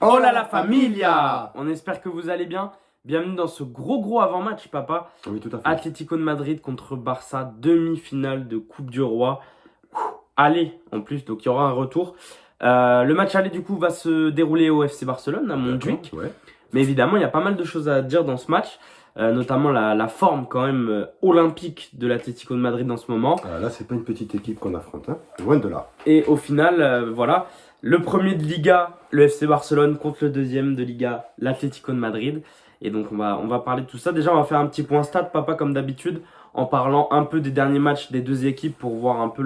Oh là la familia! On espère que vous allez bien. Bienvenue dans ce gros avant-match, papa. Oui, tout à fait. Atlético de Madrid contre Barça, demi-finale de Coupe du Roi. Allez, en plus, donc il y aura un retour. Le match aller, du coup, va se dérouler au FC Barcelone, à Montjuic. Ouais. Mais évidemment, il y a pas mal de choses à dire dans ce match. Notamment la forme quand même olympique de l'Atlético de Madrid en ce moment. Là, c'est pas une petite équipe qu'on affronte, hein. Loin de là. Et au final, voilà, le premier de Liga, le FC Barcelone, contre le deuxième de Liga, l'Atlético de Madrid. Et donc, on va parler de tout ça. Déjà, on va faire un petit point stade, papa, comme d'habitude, en parlant un peu des derniers matchs des deux équipes pour voir un peu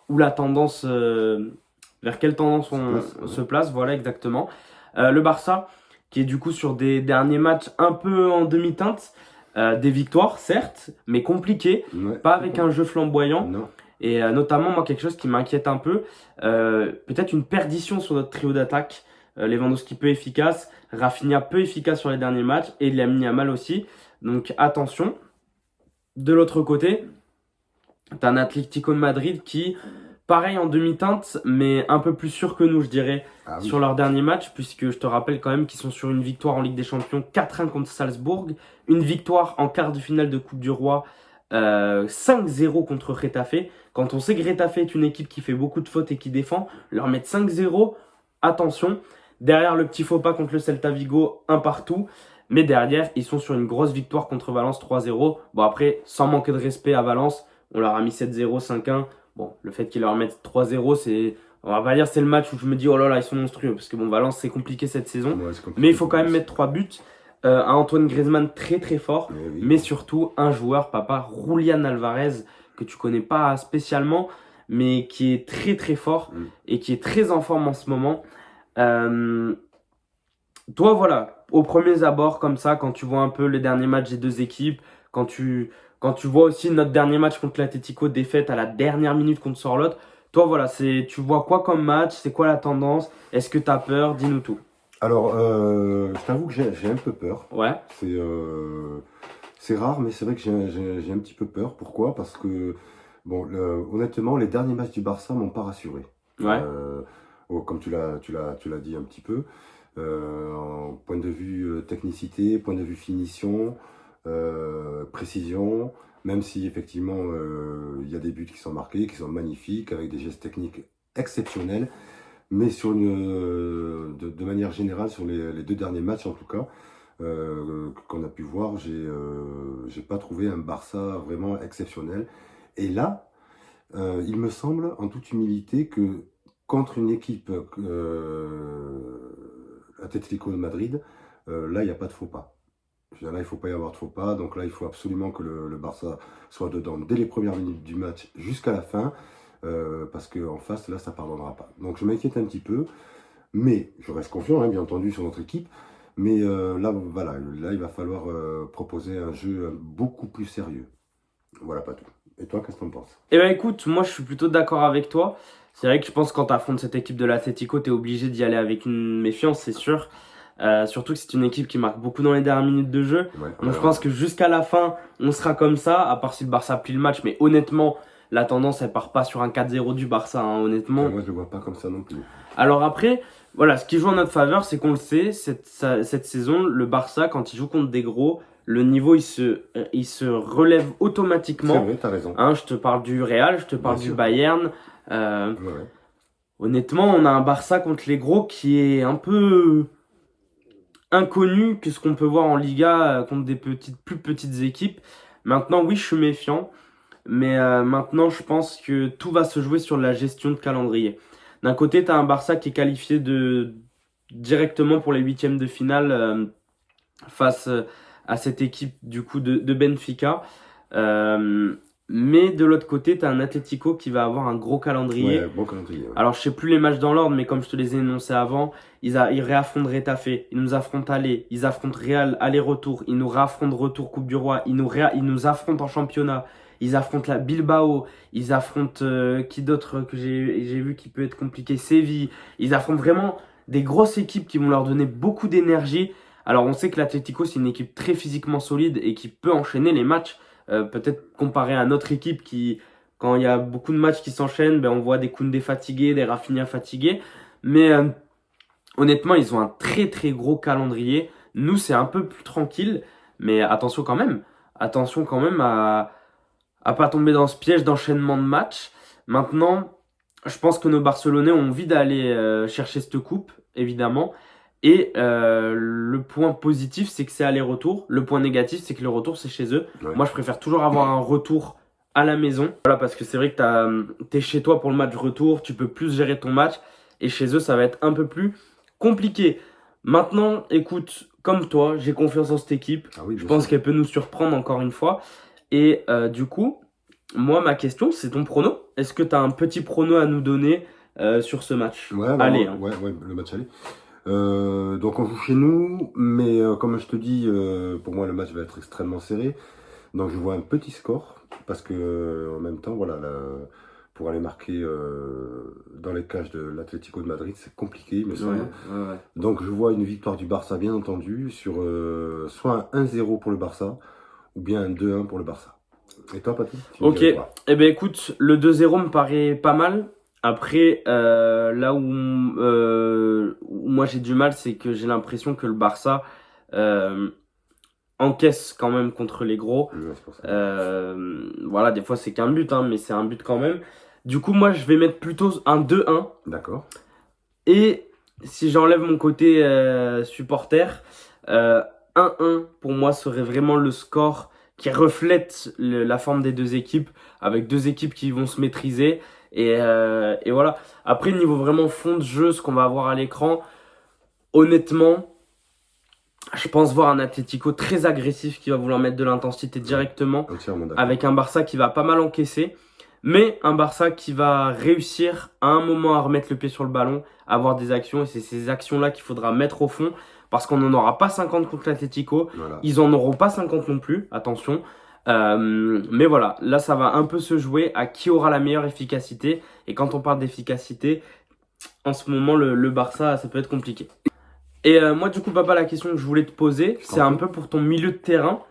où la tendance, vers quelle tendance on se place. Voilà, exactement. Le Barça, qui est du coup sur des derniers matchs un peu en demi-teinte. Des victoires, certes, mais compliquées, Ouais. pas avec un jeu flamboyant. Non. Et notamment, moi, quelque chose qui m'inquiète un peu, peut-être une perdition sur notre trio d'attaque. Lewandowski peu efficace, Rafinha peu efficace sur les derniers matchs, et Lamine Yamal aussi. Donc attention. De l'autre côté, tu as un Atlético de Madrid qui, pareil en demi-teinte, mais un peu plus sûr que nous, je dirais, Ah oui. sur leur dernier match, puisque je te rappelle quand même qu'ils sont sur une victoire en Ligue des Champions 4-1 contre Salzbourg, une victoire en quart de finale de Coupe du Roi 5-0 contre Getafe. Quand on sait que Getafe est une équipe qui fait beaucoup de fautes et qui défend, leur mettre 5-0, attention. Derrière le petit faux pas contre le Celta Vigo, un partout. Mais derrière, ils sont sur une grosse victoire contre Valence 3-0. Bon, après, sans manquer de respect à Valence, on leur a mis 7-0, 5-1. Bon, le fait qu'ils leur mettent 3-0, c'est. On va pas dire c'est le match où je me dis oh là là, ils sont monstrueux. Parce que bon, Valence, c'est compliqué cette saison. Ouais, c'est compliqué, Mais il faut quand même mettre 3 buts. À Antoine Griezmann très fort. Oui. Mais surtout, un joueur, papa, Julián Alvarez, que tu connais pas spécialement, mais qui est très fort et qui est très en forme en ce moment. Toi, voilà, aux premiers abords, comme ça, quand tu vois un peu les derniers matchs des deux équipes, quand tu vois aussi notre dernier match contre l'Atlético, défaite à la dernière minute contre Sorloth, toi, voilà, tu vois quoi comme match? C'est quoi la tendance? Est-ce que tu as peur? Dis-nous tout. Alors, je t'avoue que j'ai un peu peur. Ouais, C'est rare, mais c'est vrai que j'ai un petit peu peur. Pourquoi? Parce que, bon, honnêtement, les derniers matchs du Barça m'ont pas rassuré. ouais, Comme tu l'as dit un petit peu. En point de vue technicité, point de vue finition, précision, même si effectivement il y a des buts qui sont marqués, qui sont magnifiques, avec des gestes techniques exceptionnels, mais de manière générale, sur les deux derniers matchs en tout cas, qu'on a pu voir, j'ai pas trouvé un Barça vraiment exceptionnel. Et là, il me semble, en toute humilité, que contre une équipe Atlético de Madrid, là, il n'y a pas de faux pas. Là, il ne faut pas y avoir de faux pas. Donc là, il faut absolument que le Barça soit dedans dès les premières minutes du match jusqu'à la fin. Parce qu'en face, là, ça ne pardonnera pas. Donc je m'inquiète un petit peu. Mais je reste confiant, hein, bien entendu, sur notre équipe. Mais là, voilà, là, il va falloir proposer un jeu beaucoup plus sérieux. Voilà, pas tout. Et toi, qu'est-ce que tu en penses? Eh ben écoute, moi je suis plutôt d'accord avec toi. C'est vrai que je pense que quand tu affrontes cette équipe de l'Atlético, tu es obligé d'y aller avec une méfiance, c'est sûr. Surtout que c'est une équipe qui marque beaucoup dans les dernières minutes de jeu. Ouais, Donc je pense que jusqu'à la fin, on sera comme ça, à part si le Barça plie le match. Mais honnêtement, la tendance, elle part pas sur un 4-0 du Barça, hein, honnêtement. moi, je ne le vois pas comme ça non plus. Alors après, voilà, ce qui joue en notre faveur, c'est qu'on le sait, cette saison, le Barça, quand il joue contre des gros, le niveau, il se relève C'est automatiquement. vrai, tu as raison. Hein, je te parle du Real, je te parle Bien du sûr. Bayern. Ouais. Honnêtement, on a un Barça contre les gros qui est un peu inconnu que ce qu'on peut voir en Liga contre des plus petites équipes. Maintenant, oui, je suis méfiant, mais maintenant, je pense que tout va se jouer sur la gestion de calendrier. D'un côté, tu as un Barça qui est qualifié directement pour les huitièmes de finale face à cette équipe du coup de Benfica. Mais de l'autre côté, tu as un Atlético qui va avoir un gros calendrier. Ouais, bon calendrier. Ouais. Alors, je sais plus les matchs dans l'ordre, mais comme je te les ai énoncés avant, ils réaffrontent Retafe, ils nous affrontent aller, ils affrontent Real aller-retour, ils nous réaffrontent retour Coupe du Roi, ils nous affrontent en championnat, ils affrontent la Bilbao, ils affrontent qui d'autre que j'ai vu qui peut être compliqué, Séville. Ils affrontent vraiment des grosses équipes qui vont leur donner beaucoup d'énergie. Alors, on sait que l'Atlético, c'est une équipe très physiquement solide et qui peut enchaîner les matchs. Peut-être comparé à notre équipe qui, quand il y a beaucoup de matchs qui s'enchaînent, ben on voit des Koundé fatigués, des Rafinha fatigués. Mais honnêtement, ils ont un très très gros calendrier. Nous, c'est un peu plus tranquille, mais attention quand même. Attention quand même à pas tomber dans ce piège d'enchaînement de matchs. Maintenant, je pense que nos Barcelonais ont envie d'aller chercher cette coupe, évidemment. Et le point positif, c'est que c'est aller-retour. Le point négatif, c'est que le retour, c'est chez eux. Ouais. Moi, je préfère toujours avoir un retour à la maison. Voilà, parce que c'est vrai que t'es chez toi pour le match retour, tu peux plus gérer ton match. Et chez eux, ça va être un peu plus compliqué. Maintenant, écoute, comme toi, j'ai confiance en cette équipe. Ah oui, Je bien pense sûr. qu'elle peut nous surprendre encore une fois. Et du coup, moi, ma question, c'est ton prono. Est-ce que tu as un petit prono à nous donner sur ce match? Ouais, alors, Allez, hein. ouais, le match aller. Donc on joue chez nous, mais comme je te dis, pour moi le match va être extrêmement serré. Donc je vois un petit score, parce que en même temps, voilà, pour aller marquer dans les cages de l'Atlético de Madrid, c'est compliqué, il me semble. Ouais. Donc je vois une victoire du Barça, bien entendu, sur soit un 1-0 pour le Barça, ou bien un 2-1 pour le Barça. Et toi, Patrick, tu me Ok, dirais quoi? eh ben écoute, le 2-0 me paraît pas mal. Après, là où moi j'ai du mal, c'est que j'ai l'impression que le Barça encaisse quand même contre les gros. Ouais, c'est pour ça. Voilà, des fois c'est qu'un but, hein, mais c'est un but quand même. Du coup, moi je vais mettre plutôt un 2-1. D'accord. Et si j'enlève mon côté supporter, 1-1 pour moi serait vraiment le score qui reflète la forme des deux équipes, avec deux équipes qui vont se maîtriser. Et voilà. Après, niveau vraiment fond de jeu, ce qu'on va avoir à l'écran, honnêtement, je pense voir un Atlético très agressif qui va vouloir mettre de l'intensité directement, Entièrement d'accord. avec un Barça qui va pas mal encaisser, mais un Barça qui va réussir à un moment à remettre le pied sur le ballon, à avoir des actions, et c'est ces actions-là qu'il faudra mettre au fond, parce qu'on n'en aura pas 50 contre l'Atlético, Voilà. ils en auront pas 50 non plus, attention. Mais voilà, là ça va un peu se jouer à qui aura la meilleure efficacité, et quand on parle d'efficacité, en ce moment le Barça, ça peut être compliqué. Et moi, du coup, papa, la question que je voulais te poser, c'est un peu pour ton milieu de terrain.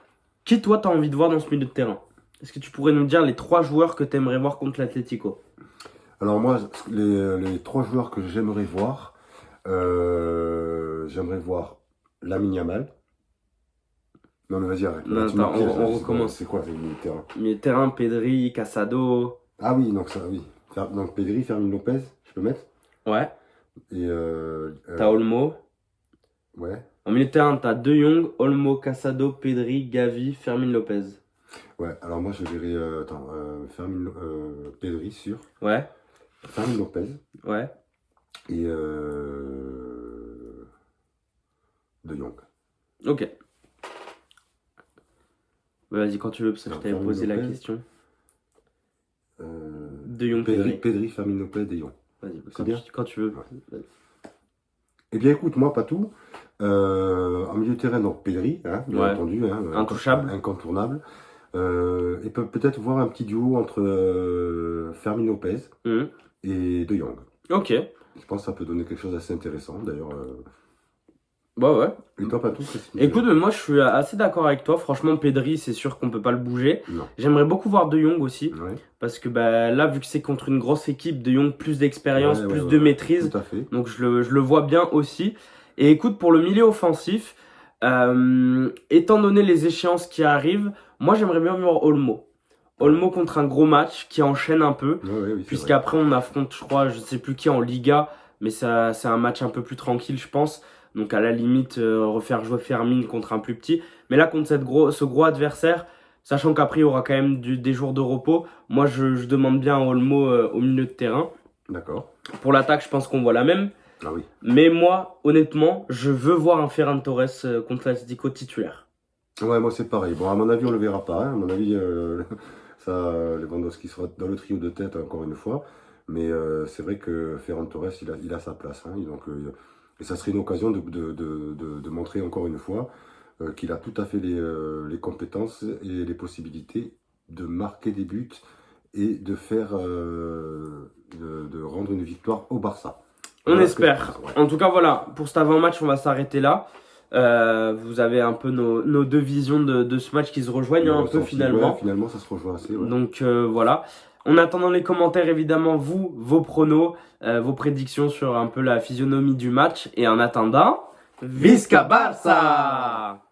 Qui, toi, t'as envie de voir dans ce milieu de terrain? Est-ce que tu pourrais nous dire les 3 joueurs que tu aimerais voir contre l'Atlético? Alors moi, les 3 joueurs que j'aimerais voir Lamine Yamal. Non mais vas-y, arrête. Non, Tu me attends, pièges, on là. recommence. C'est quoi le milieu de terrain? Milieu de terrain, Pedri, Casado. Ah oui, donc ça, oui. Donc Pedri, Fermin Lopez, je peux mettre? Ouais. Et T'as Olmo. ouais. En milieu de terrain, t'as De Jong, Olmo, Casado, Pedri, Gavi, Fermin Lopez. Ouais, alors moi je verrais Pedri sûr. Ouais. Fermin Lopez. Ouais. Et De Jong. Ok. Bah, vas-y, quand tu veux, parce que je t'avais Fermin posé la Lopez. question. Euh, De Jong, Pedri. Pedri, Fermin Lopez, De Jong. Vas-y, C'est bien. quand tu veux. Ouais. Vas-y. Eh bien écoute, moi pas tout. En milieu de terrain, donc Pedri, hein, bien Ouais. entendu. Hein, Intouchable. Incontournable. Et peut-être voir un petit duo entre Fermin Lopez Mhm. et De Jong. Ok. Je pense que ça peut donner quelque chose d'assez intéressant d'ailleurs. Bah ouais. Et toi pas tout, qu'est-ce que tu Écoute, moi je suis assez d'accord avec toi. Franchement, Pedri, c'est sûr qu'on peut pas le bouger. Non. J'aimerais beaucoup voir De Jong aussi. Ouais. Parce que bah, là, vu que c'est contre une grosse équipe, De Jong, plus d'expérience, Ouais, plus ouais, de ouais, maîtrise. tout à fait. Donc je le vois bien aussi. Et écoute, pour le milieu offensif, étant donné les échéances qui arrivent, moi j'aimerais bien voir Olmo. Olmo contre un gros match qui enchaîne un peu. Ouais, oui, c'est vrai. Puisqu'après on affronte, je crois, je sais plus qui en Liga. Mais ça, c'est un match un peu plus tranquille, je pense. Donc à la limite, refaire jouer Fermin contre un plus petit. Mais là, contre ce gros adversaire, sachant qu'après il y aura quand même des jours de repos, moi je demande bien à Olmo au milieu de terrain. D'accord. Pour l'attaque, je pense qu'on voit la même. Ah oui. Mais moi, honnêtement, je veux voir un Ferran Torres contre l'Atlético titulaire. Ouais, moi c'est pareil. Bon, à mon avis, on le verra pas. Hein. À mon avis, Lewandowski sera dans le trio de tête encore une fois. Mais c'est vrai que Ferran Torres, il a sa place. Hein. Et ça serait une occasion de montrer encore une fois qu'il a tout à fait les compétences et les possibilités de marquer des buts et de faire de rendre une victoire au Barça. On Voilà espère. ouais. En tout cas, voilà, pour cet avant-match, on va s'arrêter là. Vous avez un peu nos deux visions de ce match qui se rejoignent un peu finalement. Ouais, finalement, ça se rejoint assez. Ouais. Donc voilà. On attend dans les commentaires évidemment vous, vos pronos, vos prédictions sur un peu la physionomie du match. Et en attendant, Visca Barça!